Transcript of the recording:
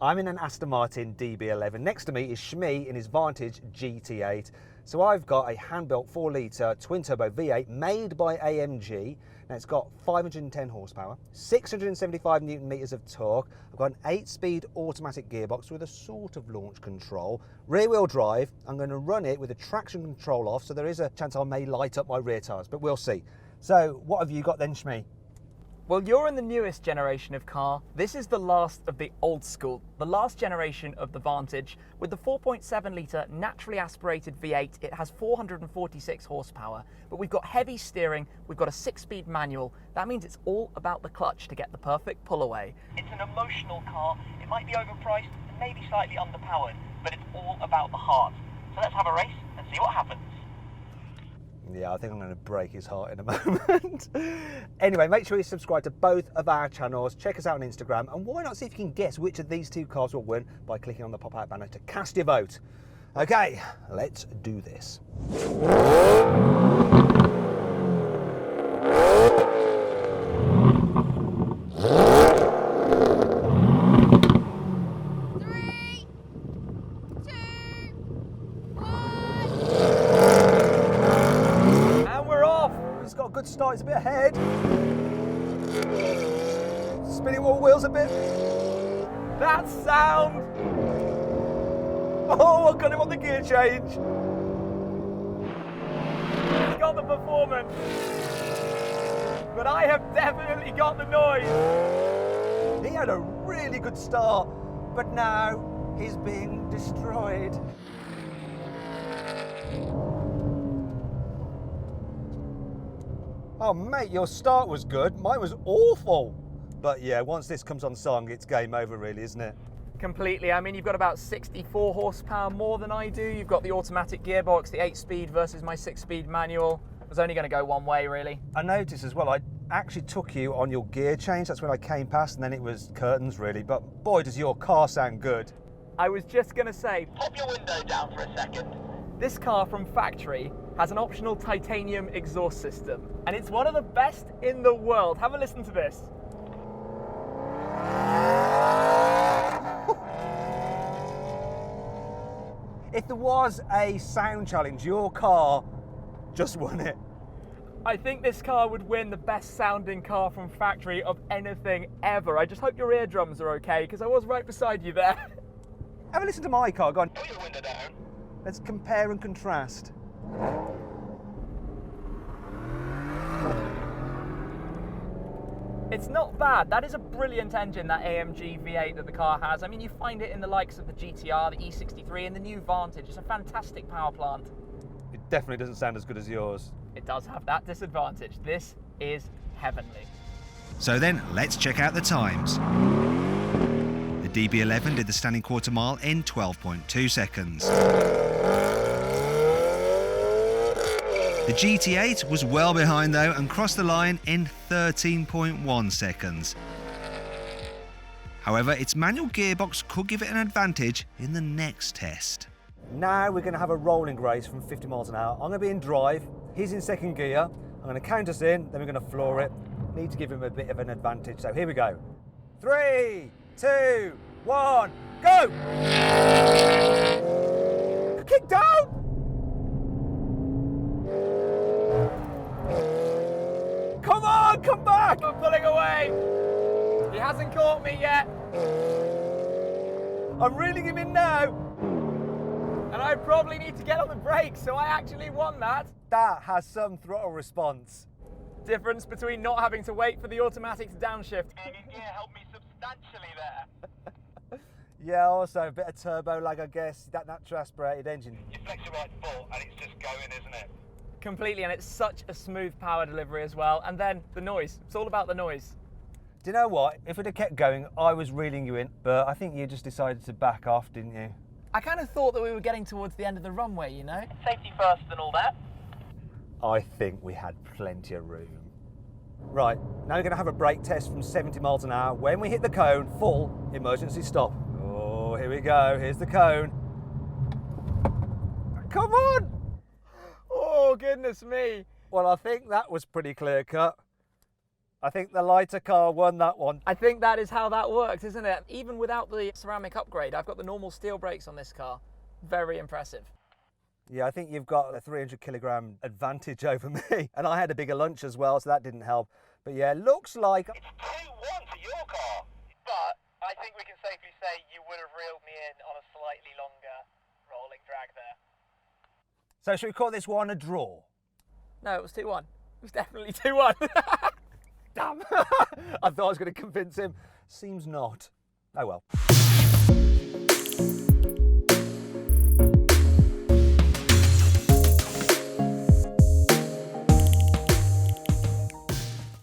I'm in an Aston Martin DB11. Next to me is Shmee in his Vantage GT8. So I've got a hand-built 4-litre twin-turbo V8 made by AMG. Now it's got 510 horsepower, 675 newton meters of torque. I've got an 8-speed automatic gearbox with a sort of launch control. Rear-wheel drive. I'm going to run it with the traction control off, so there is a chance I may light up my rear tyres, but we'll see. So what have you got then, Shmee? Well, you're in the newest generation of car. This is the last of the old school, the last generation of the Vantage. With the 4.7 litre naturally aspirated V8, it has 446 horsepower, but we've got heavy steering, we've got a 6-speed manual. That means it's all about the clutch to get the perfect pull away. It's an emotional car. It might be overpriced and maybe slightly underpowered, but it's all about the heart. So let's have a race and see what happens. Yeah, I think I'm going to break his heart in a moment. Anyway, make sure you subscribe to both of our channels. Check us out on Instagram. And why not see if you can guess which of these two cars will win by clicking on the pop-out banner to cast your vote. Okay, let's do this. Start, it's a bit ahead. Spinning all wheels a bit. That sound! Oh, I got him on the gear change. He's got the performance, but I have definitely got the noise. He had a really good start, but now he's being destroyed. Oh mate, your start was good, mine was awful. But yeah, once this comes on song, it's game over really, isn't it? Completely. I mean, you've got about 64 horsepower more than I do. You've got the automatic gearbox, the 8-speed versus my 6-speed manual. It was only going to go one way really. I noticed as well, I actually took you on your gear change. That's when I came past, and then it was curtains really. But boy, does your car sound good. I was just going to say, pop your window down for a second. This car from factory has an optional titanium exhaust system, and it's one of the best in the world. Have a listen to this. If there was a sound challenge, your car just won it. I think this car would win the best sounding car from factory of anything ever. I just hope your eardrums are okay, because I was right beside you there. Have a listen to my car, go on. Put your window down. Let's compare and contrast. It's not bad. That is a brilliant engine, that AMG V8 that the car has. I mean, you find it in the likes of the GTR, the E63 and the new Vantage. It's a fantastic power plant. It definitely doesn't sound as good as yours. It does have that disadvantage. This is heavenly. So then, let's check out the times. The DB11 did the standing quarter mile in 12.2 seconds. The GT8 was well behind though and crossed the line in 13.1 seconds. However, its manual gearbox could give it an advantage in the next test. Now we're going to have a rolling race from 50 miles an hour. I'm going to be in drive, he's in second gear. I'm going to count us in, then we're going to floor it. Need to give him a bit of an advantage. So here we go. 3, 2, 1, go! Kick down! Come on, come back! I'm pulling away. He hasn't caught me yet. I'm reeling him in now. And I probably need to get on the brakes, so I actually won that. That has some throttle response. Difference between not having to wait for the automatic to downshift. Gear helped me substantially there. Yeah, also a bit of turbo lag, I guess. That natural aspirated engine. You flex your right foot and it's just going, isn't it? Completely, and it's such a smooth power delivery as well. And then the noise. It's all about the noise. Do you know what? If it had kept going, I was reeling you in, but I think you just decided to back off, didn't you? I kind of thought that we were getting towards the end of the runway, you know? Safety first and all that. I think we had plenty of room. Right, now we're going to have a brake test from 70 miles an hour. When we hit the cone, full emergency stop. Oh, here we go. Here's the cone. Come on! Oh, goodness me. Well, I think that was pretty clear cut. I think the lighter car won that one. I think that is how that works, isn't it? Even without the ceramic upgrade, I've got the normal steel brakes on this car. Very impressive. Yeah, I think you've got a 300 kilogram advantage over me. And I had a bigger lunch as well, so that didn't help. But yeah, looks like... It's 2-1 to your car. But I think we can safely say you would have reeled me in on a slightly longer rolling drag there. So should we call this one a draw? No, it was 2-1. It was definitely 2-1. Damn! I thought I was going to convince him. Seems not. Oh well.